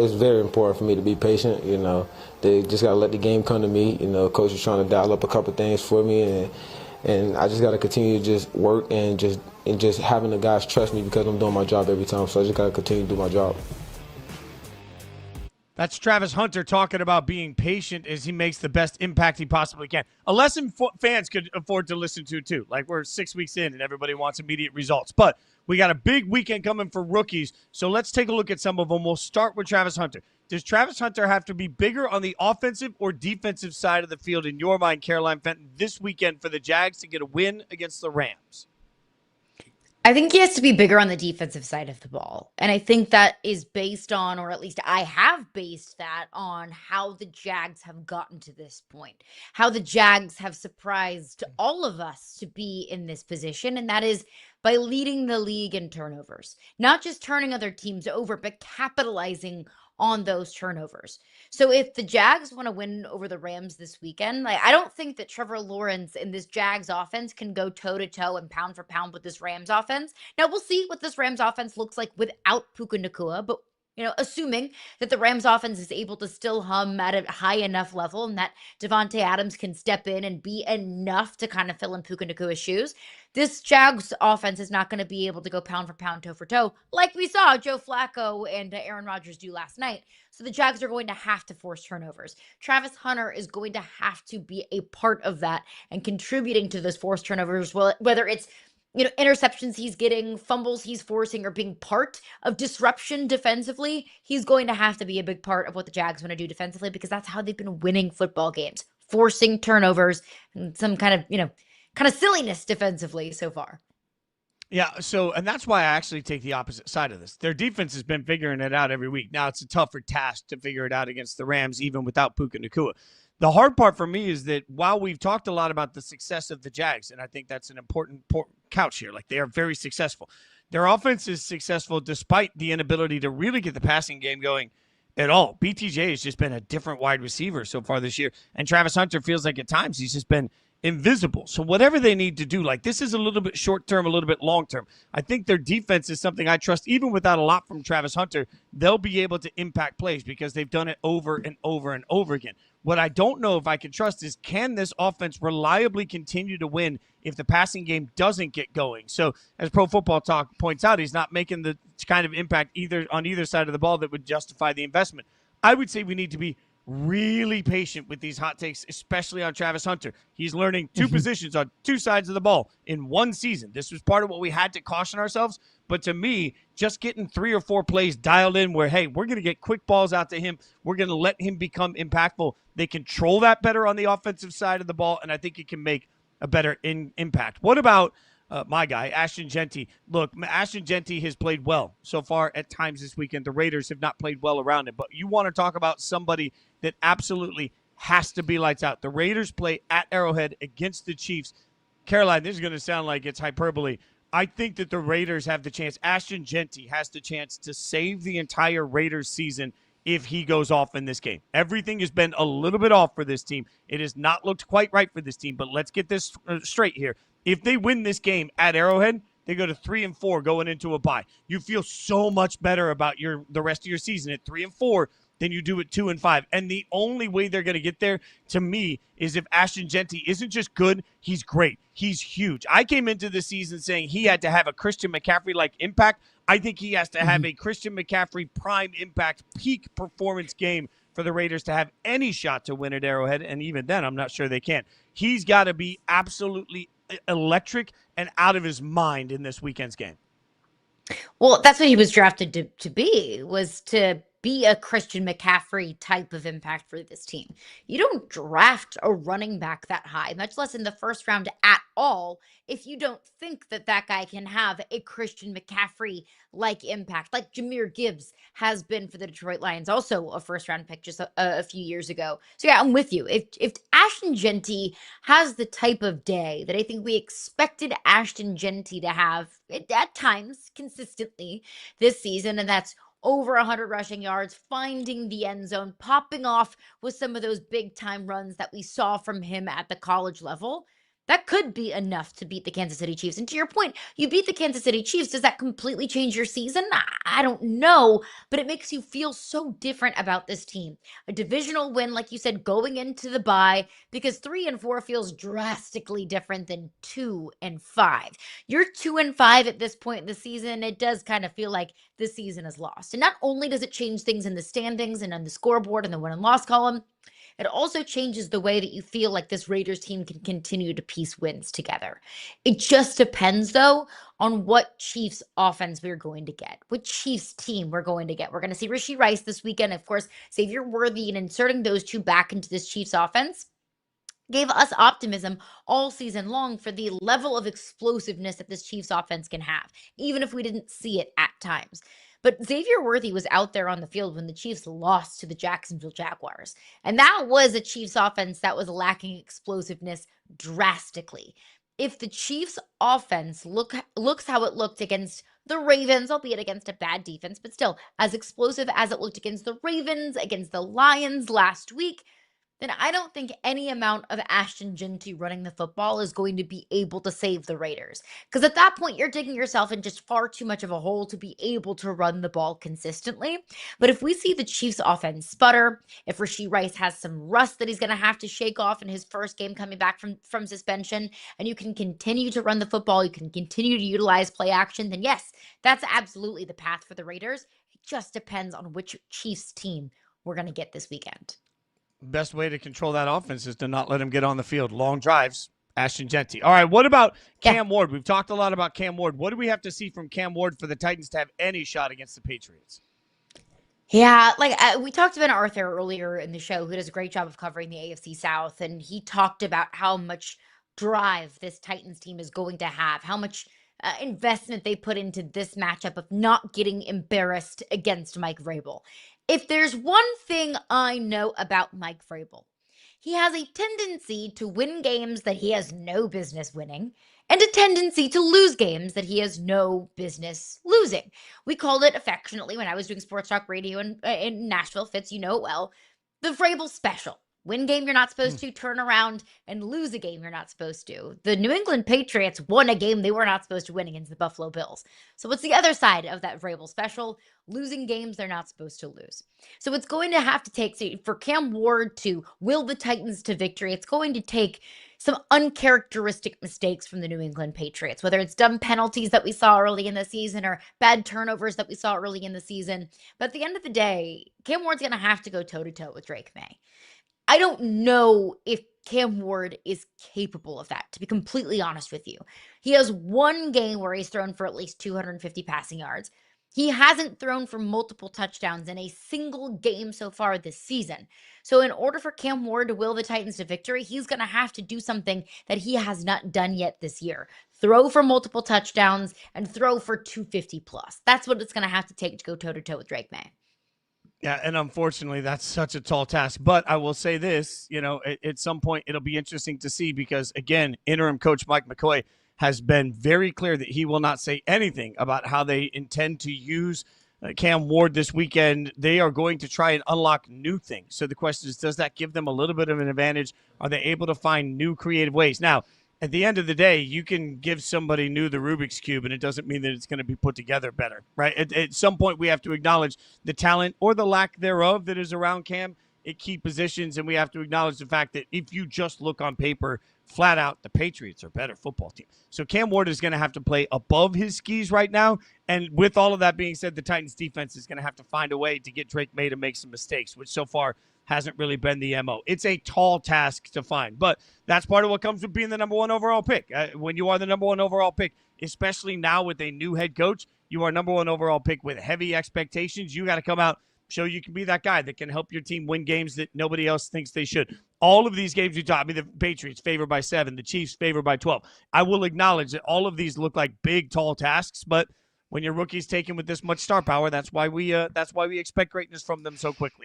It's very important for me to be patient. They just gotta let the game come to me. Coach is trying to dial up a couple things for me, and I just gotta continue to just work and just having the guys trust me because I'm doing my job every time. So I just gotta continue to do my job. That's Travis Hunter talking about being patient as he makes the best impact he possibly can. A lesson fans could afford to listen to, too. Like, we're 6 weeks in and everybody wants immediate results. But we got a big weekend coming for rookies, so let's take a look at some of them. We'll start with Travis Hunter. Does Travis Hunter have to be bigger on the offensive or defensive side of the field, in your mind, Caroline Fenton, this weekend for the Jags to get a win against the Rams? I think he has to be bigger on the defensive side of the ball. And I think that is based on, or at least I have based that on how the Jags have gotten to this point, how the Jags have surprised all of us to be in this position. And that is by leading the league in turnovers, not just turning other teams over, but capitalizing on those turnovers. So if the Jags want to win over the Rams this weekend, I don't think that Trevor Lawrence and this Jags offense can go toe to toe and pound for pound with this Rams offense. Now we'll see what this Rams offense looks like without Puka Nacua, but assuming that the Rams offense is able to still hum at a high enough level and that Devontae Adams can step in and be enough to kind of fill in Puka Nacua's shoes, this Jags offense is not going to be able to go pound for pound, toe for toe, like we saw Joe Flacco and Aaron Rodgers do last night. So the Jags are going to have to force turnovers. Travis Hunter is going to have to be a part of that and contributing to those forced turnovers, whether it's interceptions he's getting, fumbles he's forcing, or being part of disruption defensively. He's going to have to be a big part of what the Jags want to do defensively, because that's how they've been winning football games, forcing turnovers and some kind of silliness defensively so far. Yeah, and that's why I actually take the opposite side of this. Their defense has been figuring it out every week. Now it's a tougher task to figure it out against the Rams, even without Puka Nacua. The hard part for me is that while we've talked a lot about the success of the Jags, and I think that's an important couch here, like they are very successful. Their offense is successful despite the inability to really get the passing game going at all. BTJ has just been a different wide receiver so far this year, and Travis Hunter feels like at times he's just been invisible. So whatever they need to do, like this is a little bit short-term, a little bit long-term. I think their defense is something I trust. Even without a lot from Travis Hunter, they'll be able to impact plays because they've done it over and over and over again. What I don't know if I can trust is, can this offense reliably continue to win if the passing game doesn't get going? So as Pro Football Talk points out, he's not making the kind of impact on either side of the ball that would justify the investment. I would say we need to be really patient with these hot takes, especially on Travis Hunter. He's learning two positions on two sides of the ball in one season. This was part of what we had to caution ourselves. But to me, just getting 3 or 4 plays dialed in where, hey, we're going to get quick balls out to him. We're going to let him become impactful. They control that better on the offensive side of the ball, and I think it can make a better impact. What about my guy, Ashton Jeanty? Look, Ashton Jeanty has played well so far at times this weekend. The Raiders have not played well around him. But you want to talk about somebody that absolutely has to be lights out. The Raiders play at Arrowhead against the Chiefs. Caroline, this is going to sound like it's hyperbole. I think that the Raiders have the chance. Ashton Jeanty has the chance to save the entire Raiders season if he goes off in this game. Everything has been a little bit off for this team. It has not looked quite right for this team, but let's get this straight here. If they win this game at Arrowhead, they go to 3-4 going into a bye. You feel so much better about the rest of your season at 3-4 than you do at 2-5. And the only way they're going to get there, to me, is if Ashton Jeanty isn't just good, he's great. He's huge. I came into the season saying he had to have a Christian McCaffrey-like impact. I think he has to have a Christian McCaffrey prime impact, peak performance game for the Raiders to have any shot to win at Arrowhead. And even then, I'm not sure they can. He's got to be absolutely electric and out of his mind in this weekend's game. Well, that's what he was drafted to be, was to be a Christian McCaffrey type of impact for this team. You don't draft a running back that high, much less in the first round at all, if you don't think that that guy can have a Christian McCaffrey-like impact, like Jahmyr Gibbs has been for the Detroit Lions, also a first-round pick just a few years ago. So yeah, I'm with you. If Ashton Jeanty has the type of day that I think we expected Ashton Jeanty to have at times consistently this season, and that's over 100 rushing yards, finding the end zone, popping off with some of those big-time runs that we saw from him at the college level, That could be enough to beat the Kansas City Chiefs. And to your point, you beat the Kansas City Chiefs. Does that completely change your season? I don't know, but it makes you feel so different about this team. A divisional win, like you said, going into the bye, because 3-4 feels drastically different than 2-5. You're 2-5 at this point in the season. It does kind of feel like the season is lost. And not only does it change things in the standings and on the scoreboard and the win and loss column, it also changes the way that you feel like this Raiders team can continue to piece wins together. It just depends, though, on what Chiefs offense we're going to get, what Chiefs team we're going to get. We're going to see Rashee Rice this weekend. Of course, Xavier Worthy, and inserting those two back into this Chiefs offense gave us optimism all season long for the level of explosiveness that this Chiefs offense can have, even if we didn't see it at times. But Xavier Worthy was out there on the field when the Chiefs lost to the Jacksonville Jaguars. And that was a Chiefs offense that was lacking explosiveness drastically. If the Chiefs offense looks how it looked against the Ravens, albeit against a bad defense, but still as explosive as it looked against the Ravens, against the Lions last week, then I don't think any amount of Ashton Jeanty running the football is going to be able to save the Raiders. Because at that point, you're digging yourself in just far too much of a hole to be able to run the ball consistently. But if we see the Chiefs offense sputter, if Rashee Rice has some rust that he's going to have to shake off in his first game coming back from suspension, and you can continue to run the football, you can continue to utilize play action, then yes, that's absolutely the path for the Raiders. It just depends on which Chiefs team we're going to get this weekend. Best way to control that offense is to not let him get on the field. Long drives, Ashton Jeanty. All right, what about Cam Ward? We've talked a lot about Cam Ward. What do we have to see from Cam Ward for the Titans to have any shot against the Patriots? Yeah, we talked to Ben Arthur earlier in the show, who does a great job of covering the AFC South, and he talked about how much drive this Titans team is going to have, how much investment they put into this matchup of not getting embarrassed against Mike Vrabel. If there's one thing I know about Mike Vrabel, he has a tendency to win games that he has no business winning, and a tendency to lose games that he has no business losing. We called it affectionately when I was doing sports talk radio in Nashville, Fitz, you know it well, the Vrabel special. Win game you're not supposed to, turn around and lose a game you're not supposed to. The New England Patriots won a game they were not supposed to win against the Buffalo Bills. So what's the other side of that Vrabel special? Losing games they're not supposed to lose. So it's going to have to take, for Cam Ward to will the Titans to victory, it's going to take some uncharacteristic mistakes from the New England Patriots, whether it's dumb penalties that we saw early in the season or bad turnovers that we saw early in the season. But at the end of the day, Cam Ward's going to have to go toe-to-toe with Drake May. I don't know if Cam Ward is capable of that, to be completely honest with you. He has one game where he's thrown for at least 250 passing yards. He hasn't thrown for multiple touchdowns in a single game so far this season. So in order for Cam Ward to will the Titans to victory, he's going to have to do something that he has not done yet this year. Throw for multiple touchdowns and throw for 250 plus. That's what it's going to have to take to go toe-to-toe with Drake May. Yeah, and unfortunately, that's such a tall task. But I will say this, at some point, it'll be interesting to see because, again, interim coach Mike McCoy has been very clear that he will not say anything about how they intend to use Cam Ward this weekend. They are going to try and unlock new things. So the question is, does that give them a little bit of an advantage? Are they able to find new creative ways? Now, at the end of the day, you can give somebody new the Rubik's Cube, and it doesn't mean that it's going to be put together better, right? At some point, we have to acknowledge the talent or the lack thereof that is around Cam at key positions, and we have to acknowledge the fact that if you just look on paper, flat out, the Patriots are a better football team. So Cam Ward is going to have to play above his skis right now, and with all of that being said, the Titans defense is going to have to find a way to get Drake May to make some mistakes, which so far hasn't really been the MO. It's a tall task to find, but that's part of what comes with being the number one overall pick. When you are the number one overall pick, especially now with a new head coach, you are number one overall pick with heavy expectations. You got to come out, show you can be that guy that can help your team win games that nobody else thinks they should. All of these games you talk, the Patriots favored by 7, the Chiefs favored by 12. I will acknowledge that all of these look like big, tall tasks, but when your rookie's taken with this much star power, that's why we expect greatness from them so quickly.